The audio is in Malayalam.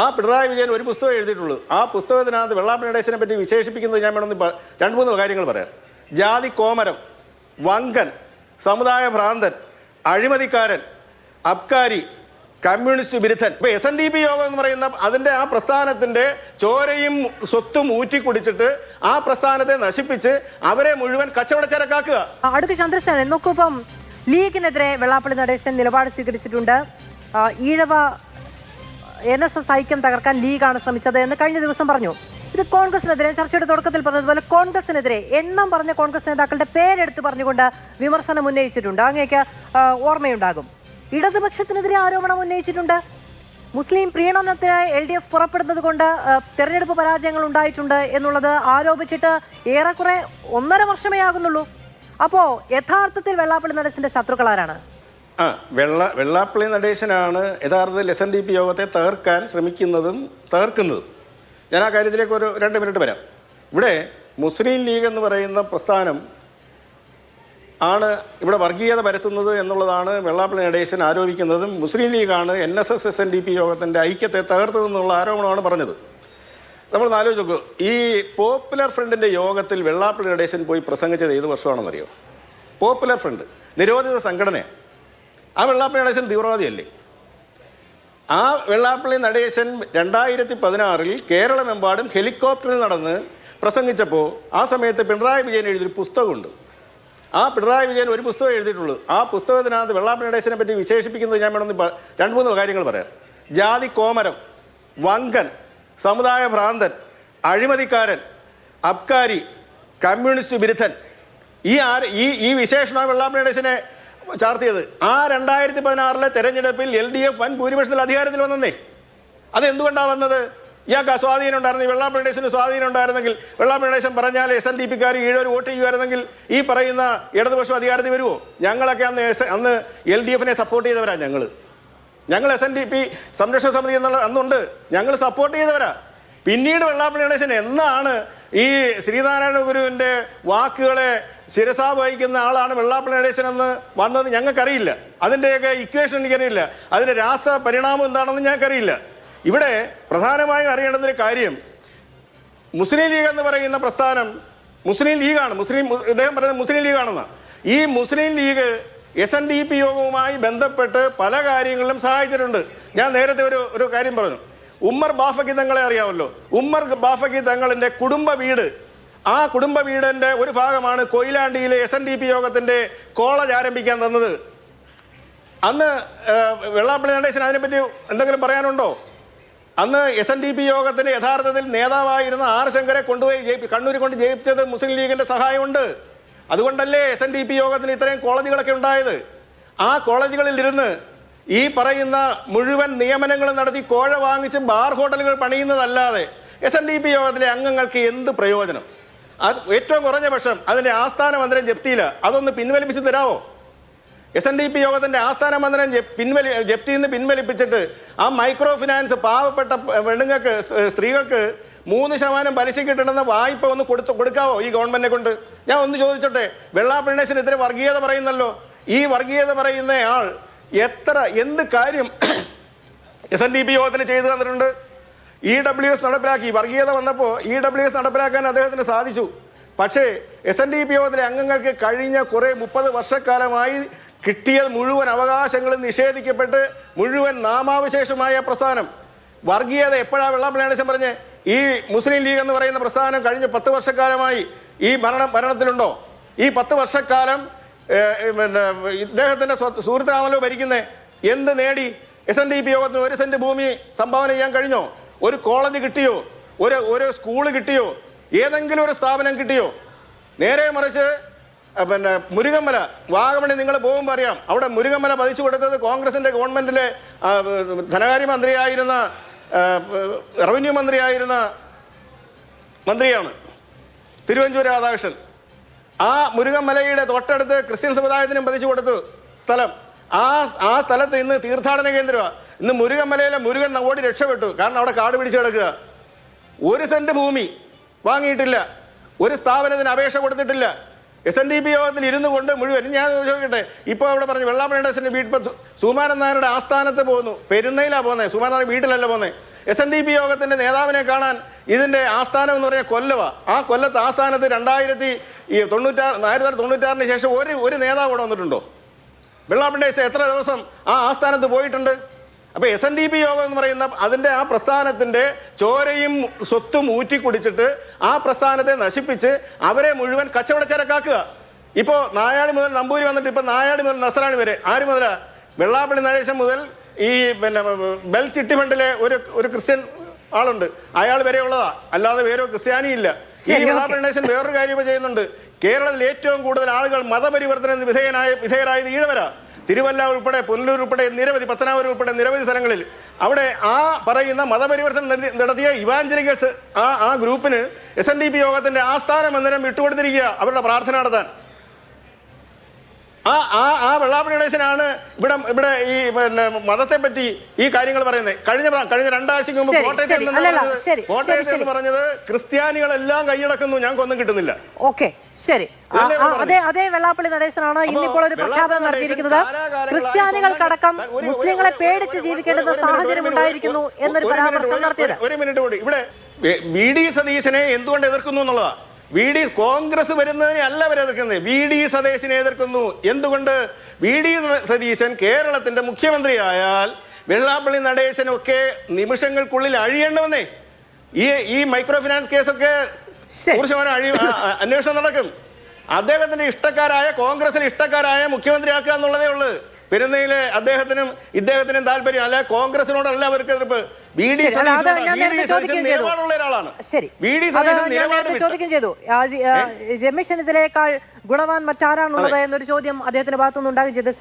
ആ പിണറായി വിജയൻ ഒരു പുസ്തകം എഴുതിയിട്ടുള്ളൂ. ആ പുസ്തകത്തിനകത്ത് വെള്ളാപ്പള്ളി നടേശനെ പറ്റി വിശേഷിപ്പിക്കുന്നത് ഞാൻ വേണമെന്ന് 2-3 കാര്യങ്ങൾ പറയാം. ജാതി കോമരം, വങ്കൻ, സമുദായ ഭ്രാന്തൻ, അഴിമതിക്കാരൻ, അബ്കാരി, കമ്മ്യൂണിസ്റ്റ് വിരുദ്ധൻ. ഇപ്പൊ SNDP യോഗം എന്ന് പറയുന്ന അതിന്റെ ആ പ്രസ്ഥാനത്തിന്റെ ചോരയും സ്വത്തും ഊറ്റിക്കുടിച്ചിട്ട് ആ പ്രസ്ഥാനത്തെ നശിപ്പിച്ച് അവരെ മുഴുവൻ കച്ചവടച്ചരക്കാക്കുക. അടുത്ത ചന്ദ്രസേനൻ നോക്കൂപ്പം ലീഗിനെതിരെ വെള്ളാപ്പള്ളി നടേശൻ നിലപാട് സ്വീകരിച്ചിട്ടുണ്ട്. ഈഴവ NSS ഐക്യം തകർക്കാൻ ലീഗാണ് ശ്രമിച്ചത് എന്ന് കഴിഞ്ഞ ദിവസം പറഞ്ഞു. ഇത് കോൺഗ്രസിനെതിരെ ചർച്ചയുടെ തുടക്കത്തിൽ പറഞ്ഞതുപോലെ കോൺഗ്രസിനെതിരെ എണ്ണം പറഞ്ഞ കോൺഗ്രസ് നേതാക്കളുടെ പേരെടുത്ത് പറഞ്ഞുകൊണ്ട് വിമർശനം ഉന്നയിച്ചിട്ടുണ്ട്. അങ്ങേക്ക് ഓർമ്മയുണ്ടാകും. ഇടതുപക്ഷത്തിനെതിരെ ആരോപണം ഉന്നയിച്ചിട്ടുണ്ട്. മുസ്ലിം പ്രീണനത്തിനായി LDF പുറപ്പെടുന്നത് കൊണ്ട് തെരഞ്ഞെടുപ്പ് പരാജയങ്ങൾ ഉണ്ടായിട്ടുണ്ട് എന്നുള്ളത് ആരോപിച്ചിട്ട് ഏറെക്കുറെ 1.5 വർഷമേ ആകുന്നുള്ളൂ. അപ്പോ യഥാർത്ഥത്തിൽ വെള്ളാപ്പള്ളി നടേശന്റെ ശത്രുക്കൾ ആരാണ്? വെള്ളാപ്പള്ളി നടേശനാണ് യഥാർത്ഥത്തിൽ SNDP യോഗത്തെ തകർക്കാൻ ശ്രമിക്കുന്നതും തകർക്കുന്നതും. ഞാൻ ആ കാര്യത്തിലേക്ക് ഒരു 2 മിനിറ്റ് വരാം. ഇവിടെ മുസ്ലിം ലീഗ് എന്ന് പറയുന്ന പ്രസ്ഥാനം ആണ് ഇവിടെ വർഗീയത പരത്തുന്നത് എന്നുള്ളതാണ് വെള്ളാപ്പള്ളി നടേശൻ ആരോപിക്കുന്നതും. മുസ്ലിം ലീഗാണ് NSS SNDP യോഗത്തിൻ്റെ ഐക്യത്തെ തകർത്തതെന്നുള്ള ആരോപണമാണ് പറഞ്ഞത്. നമ്മൾ ആലോചിച്ച് നോക്കൂ, ഈ പോപ്പുലർ ഫ്രണ്ടിൻ്റെ യോഗത്തിൽ വെള്ളാപ്പള്ളി നടേശൻ പോയി പ്രസംഗിച്ചത് ഏത് വർഷമാണെന്നറിയോ? പോപ്പുലർ ഫ്രണ്ട് നിരോധിത സംഘടനയാണ്. ആ വെള്ളാപ്പള്ളി നടേശൻ തീവ്രവാദിയല്ലേ? ആ വെള്ളാപ്പള്ളി നടേശൻ 2016 കേരളമെമ്പാടും ഹെലികോപ്റ്ററിൽ നടന്ന് പ്രസംഗിച്ചപ്പോൾ ആ സമയത്ത് പിണറായി വിജയൻ എഴുതിയൊരു പുസ്തകമുണ്ട്. ആ പിണറായി വിജയൻ ഒരു പുസ്തകം എഴുതിയിട്ടുള്ളൂ. ആ പുസ്തകത്തിനകത്ത് വെള്ളാപ്പള്ളി നടേശനെ പറ്റി വിശേഷിപ്പിക്കുന്നത് ഞാൻ വേണമെന്ന് 2-3 കാര്യങ്ങൾ പറയാം. ജാതി കോമരം, വങ്കൻ, സമുദായ ഭ്രാന്തൻ, അഴിമതിക്കാരൻ, അബ്കാരി, കമ്മ്യൂണിസ്റ്റ് വിരുദ്ധൻ. ഈ വിശേഷണമാണ് വെള്ളാപ്പള്ളി നടേശനെ ചാർത്തിയത്. ആ 2016 തെരഞ്ഞെടുപ്പിൽ LDF വൻ ഭൂരിപക്ഷത്തിൽ അധികാരത്തിൽ വന്നേ. അതെന്തുകൊണ്ടാണ് വന്നത്? ഇയാൾക്ക് സ്വാധീനം ഉണ്ടായിരുന്നു. വെള്ളാപ്പള്ളി നടേശന് സ്വാധീനം ഉണ്ടായിരുന്നെങ്കിൽ വെള്ളാപ്പള്ളി നടേശൻ പറഞ്ഞാൽ SNDPക്കാർ ഈഴവർ വോട്ട് ചെയ്യുമായിരുന്നെങ്കിൽ ഈ പറയുന്ന ഇടതുപക്ഷം അധികാരത്തിൽ വരുമോ? ഞങ്ങളൊക്കെ അന്ന് LDFനെ സപ്പോർട്ട് ചെയ്തവരാ. ഞങ്ങൾ SNDP സംരക്ഷണ സമിതി എന്നുള്ള അന്നുണ്ട്. ഞങ്ങൾ സപ്പോർട്ട് ചെയ്തവരാ. പിന്നീട് വെള്ളാപ്പള്ളി നടേശൻ എന്നാണ് ഈ ശ്രീനാരായണ ഗുരുവിൻ്റെ വാക്കുകളെ ശിരസാ വഹിക്കുന്ന ആളാണ് വെള്ളാപ്പള്ളി നടേശൻ എന്ന് വന്നത് ഞങ്ങൾക്കറിയില്ല. അതിൻ്റെയൊക്കെ ഇക്വേഷൻ എനിക്കറിയില്ല. അതിൻ്റെ രാസ പരിണാമം എന്താണെന്ന് ഞങ്ങൾക്കറിയില്ല. ഇവിടെ പ്രധാനമായും അറിയേണ്ടുന്നൊരു കാര്യം, മുസ്ലിം ലീഗ് എന്ന് പറയുന്ന പ്രസ്ഥാനം മുസ്ലിം ലീഗാണ്. ഇദ്ദേഹം പറയുന്നത് മുസ്ലിം ലീഗാണെന്ന്. ഈ മുസ്ലിം ലീഗ് SNDP യോഗവുമായി ബന്ധപ്പെട്ട് പല കാര്യങ്ങളിലും സഹായിച്ചിട്ടുണ്ട്. ഞാൻ നേരത്തെ ഒരു കാര്യം പറഞ്ഞു. ഉമ്മർ ബാഫക്കി തങ്ങളെ അറിയാമല്ലോ. ഉമ്മർ ബാഫക്കി തങ്ങളിൻ്റെ കുടുംബ വീട്, ആ കുടുംബ വീടിൻ്റെ ഒരു ഭാഗമാണ് കൊയിലാണ്ടിയിലെ SNDP യോഗത്തിൻ്റെ കോളേജ് ആരംഭിക്കാൻ തന്നത്. അന്ന് വെള്ളാപ്പള്ളി നടേശൻ അതിനെപ്പറ്റി എന്തെങ്കിലും പറയാനുണ്ടോ? അന്ന് SNDP യോഗത്തിന് യഥാർത്ഥത്തിൽ നേതാവായിരുന്ന R ശങ്കരെ കൊണ്ടുപോയി കണ്ണൂരിൽ കൊണ്ട് ജയിപ്പിച്ചത് മുസ്ലിം ലീഗിൻ്റെ സഹായമുണ്ട്. അതുകൊണ്ടല്ലേ SNDP യോഗത്തിന് ഇത്രയും കോളേജുകളൊക്കെ ഉണ്ടായത്. ആ കോളേജുകളിൽ ഇരുന്ന് ഈ പറയുന്ന മുഴുവൻ നിയമനങ്ങളും നടത്തി കോഴ വാങ്ങിച്ച് ബാർ ഹോട്ടലുകൾ പണിയുന്നതല്ലാതെ SNDP യോഗത്തിലെ അംഗങ്ങൾക്ക് എന്ത് പ്രയോജനം? അത് ഏറ്റവും കുറഞ്ഞ പക്ഷം അതിൻ്റെ ആസ്ഥാന മന്ദിരം ജപ്തിയില്ല. അതൊന്ന് പിൻവലിപ്പിച്ച് തരാമോ? SNDP യോഗത്തിൻ്റെ ആസ്ഥാന മന്ദിരം ജപ്തിയിൽ നിന്ന് പിൻവലിപ്പിച്ചിട്ട് ആ മൈക്രോ ഫിനാൻസ് പാവപ്പെട്ട പെണ്ണുങ്ങൾക്ക്, സ്ത്രീകൾക്ക് 3% പലിശ കിട്ടണമെന്ന വായ്പ ഒന്ന് കൊടുക്കാവോ ഈ ഗവൺമെന്റിനെ കൊണ്ട്? ഞാൻ ഒന്ന് ചോദിച്ചോട്ടെ, വെള്ളാപ്പള്ളി നടേശൻ ഇത്ര വർഗീയത പറയുന്നല്ലോ. ഈ വർഗീയത പറയുന്ന ആൾ എന്ത് കാര്യം SNDP യോഗത്തിന് ചെയ്തു തന്നിട്ടുണ്ട്? EWS നടപ്പിലാക്കി. വർഗീയത വന്നപ്പോൾ EWS നടപ്പിലാക്കാൻ അദ്ദേഹത്തിന് സാധിച്ചു. പക്ഷേ SNDP യോഗത്തിലെ അംഗങ്ങൾക്ക് കഴിഞ്ഞ 30 വർഷക്കാലമായി കിട്ടിയ മുഴുവൻ അവകാശങ്ങളും നിഷേധിക്കപ്പെട്ട് മുഴുവൻ നാമാവശേഷമായ പ്രസ്ഥാനം. വർഗീയത എപ്പോഴാണ് വെള്ളാപ്പള്ളി നടേശൻ പറഞ്ഞ്? ഈ മുസ്ലിം ലീഗ് എന്ന് പറയുന്ന പ്രസ്ഥാനം കഴിഞ്ഞ 10 വർഷക്കാലമായി ഈ ഭരണത്തിലുണ്ടോ? ഈ 10 വർഷക്കാലം ഇദ്ദേഹത്തിൻ്റെ സുഹൃത്താണല്ലോ ഭരിക്കുന്നത്. എന്ത് നേടി? SNDP യോഗത്തിന് 1 സെന്റ് ഭൂമി സംഭാവന ചെയ്യാൻ കഴിഞ്ഞോ? ഒരു കോളേജ് കിട്ടിയോ? ഒരു സ്കൂള് കിട്ടിയോ? ഏതെങ്കിലും ഒരു സ്ഥാപനം കിട്ടിയോ? നേരെ മറിച്ച് മുരുകമ്മല, വാഗമണി നിങ്ങൾ പോകുമ്പോൾ അറിയാം. അവിടെ മുരുകമ്മല പതിച്ചു കൊടുത്തത് കോൺഗ്രസിൻ്റെ ഗവൺമെൻറ്റിലെ ധനകാര്യമന്ത്രിയായിരുന്ന, റവന്യൂ മന്ത്രിയാണ് തിരുവഞ്ചൂർ രാധാകൃഷ്ണൻ. ആ മുരുകമ്മലയുടെ തൊട്ടടുത്ത് ക്രിസ്ത്യൻ സമുദായത്തിനും പതിച്ചു കൊടുത്തു സ്ഥലം. ആ സ്ഥലത്ത് ഇന്ന് തീർത്ഥാടന കേന്ദ്രമാണ്. ഇന്ന് മുരുകമ്മലയിലെ മുരുകൻ ഓടി രക്ഷപ്പെട്ടു. കാരണം അവിടെ കാട് പിടിച്ചു കിടക്കുക. 1 സെന്റ് ഭൂമി വാങ്ങിയിട്ടില്ല. ഒരു സ്ഥാപനത്തിന് അപേക്ഷ കൊടുത്തിട്ടില്ല. SNDP യോഗത്തിൽ ഇരുന്നു കൊണ്ട് മുഴുവൻ. ഞാൻ ചോദിക്കട്ടെ, ഇപ്പോൾ അവിടെ പറഞ്ഞു വെള്ളാപ്പള്ളി നടേശൻ്റെ വീട്ടിൽ സുകുമാരൻ നായരുടെ ആസ്ഥാനത്ത് പോകുന്നു. പെരുന്നയിലാണ് പോകുന്നത്. സുകുമാരൻ നായർ വീട്ടിലല്ല പോകുന്നത്. SNDP യോഗത്തിന്റെ നേതാവിനെ കാണാൻ ഇതിന്റെ ആസ്ഥാനം എന്ന് പറഞ്ഞാൽ കൊല്ലവാ. ആ കൊല്ലത്ത് ആസ്ഥാനത്ത് 1996 ശേഷം ഒരു നേതാവ് ഇവിടെ വന്നിട്ടുണ്ടോ? വെള്ളാപ്പള്ളി നടേശൻ എത്ര ദിവസം ആ ആസ്ഥാനത്ത് പോയിട്ടുണ്ട്? അപ്പൊ SNDP യോഗം എന്ന് പറയുന്ന അതിന്റെ ആ പ്രസ്ഥാനത്തിന്റെ ചോരയും സ്വത്തും ഊറ്റി കുടിച്ചിട്ട് ആ പ്രസ്ഥാനത്തെ നശിപ്പിച്ച് അവരെ മുഴുവൻ കച്ചവടച്ചരക്കാക്കുക. ഇപ്പോ നായാടി മുതൽ നമ്പൂരി വന്നിട്ട് ഇപ്പൊ നായാടി മുതൽ നസ്രാണി വരെ ആര് മുതലാ? വെള്ളാപ്പള്ളി നടേശൻ മുതൽ ഈ ബെൽ ചിട്ടിഫണ്ടിലെ ഒരു ക്രിസ്ത്യൻ ആളുണ്ട്, അയാൾ വരെ ഉള്ളതാ, അല്ലാതെ വേറെ ക്രിസ്ത്യാനി ഇല്ല. ഈ വെള്ളാപ്പള്ളി നടേശൻ വേറൊരു കാര്യം ചെയ്യുന്നുണ്ട്. കേരളത്തിൽ ഏറ്റവും കൂടുതൽ ആളുകൾ മതപരിവർത്തനത്തിന് വിധേയരായത് ഈഴവരാ. തിരുവല്ല ഉൾപ്പെടെ, പുനലൂർ ഉൾപ്പെടെ, നിരവധി പത്തനാപുരം ഉൾപ്പെടെ നിരവധി സ്ഥലങ്ങളിൽ അവിടെ ആ പറയുന്ന മതപരിവർത്തനം നടത്തിയ ഇവാഞ്ചലികൾസ് ആ ഗ്രൂപ്പിന് SNDP യോഗത്തിന്റെ ആസ്ഥാനം അന്നേരം വിട്ടുകൊടുത്തിരിക്കുക അവരുടെ പ്രാർത്ഥന നടത്താൻ. ആ വെള്ളാപ്പള്ളി നടേശനാണ് ഇവിടെ ഈ മതത്തെ പറ്റി ഈ കാര്യങ്ങൾ പറയുന്നത്. കഴിഞ്ഞ 2 ആഴ്ചക്ക് മുമ്പ് കോട്ടയത്ത് പറഞ്ഞത് ക്രിസ്ത്യാനികളെല്ലാം കൈയടക്കുന്നു, ഞങ്ങൾക്കൊന്നും കിട്ടുന്നില്ല. ഓക്കെ, ശരി. അതേ വെള്ളാപ്പള്ളി നടേശനാണ് ഇന്നിപ്പോൾ ഒരു പ്രഖ്യാപനം നടത്തിയിരിക്കുന്നത്. ക്രിസ്ത്യാനികൾക്കടക്കം മുസ്ലിങ്ങളെ പേടിച്ച് ജീവിക്കേണ്ടുന്ന സാഹചര്യം ഉണ്ടായിരിക്കുന്നു എന്നൊരു പരാമർശം നടത്തിയത്. ഒരു മിനിറ്റ് കൂടി. ഇവിടെ VD സതീശനെ എന്തുകൊണ്ട് എതിർക്കുന്നു എന്നുള്ളതാ. കോൺഗ്രസ് വരുന്നതിനെ അല്ല അവർ എതിർക്കുന്നത്, VD സതീശനെ എതിർക്കുന്നു. എന്തുകൊണ്ട്? VD സതീശൻ കേരളത്തിന്റെ മുഖ്യമന്ത്രിയായാൽ വെള്ളാപ്പള്ളി നടേശനൊക്കെ നിമിഷങ്ങൾക്കുള്ളിൽ അഴിയേണ്ടവന്നേ. ഈ മൈക്രോ ഫിനാൻസ് കേസൊക്കെ 100% അന്വേഷണം നടക്കും. അദ്ദേഹത്തിന്റെ ഇഷ്ടക്കാരായ, കോൺഗ്രസിന് ഇഷ്ടക്കാരായ മുഖ്യമന്ത്രിയാക്കുക എന്നുള്ളതേ ഉള്ളൂ. പെരുന്നയിലെ ഇദ്ദേഹത്തിനും താല്പര്യം അല്ല, കോൺഗ്രസിനോടല്ല അവർക്ക് എതിർപ്പ്. VD നിലപാടുള്ള ഒരാളാണ്. ചോദ്യം ചെയ്തു, രമേശ് ചെന്നിത്തലയേക്കാൾ ഗുണവാൻ മറ്റാരാണുള്ളത് എന്നൊരു ചോദ്യം അദ്ദേഹത്തിന്റെ ഭാഗത്തുനിന്ന് ഉണ്ടാകുകയും ചെയ്തു.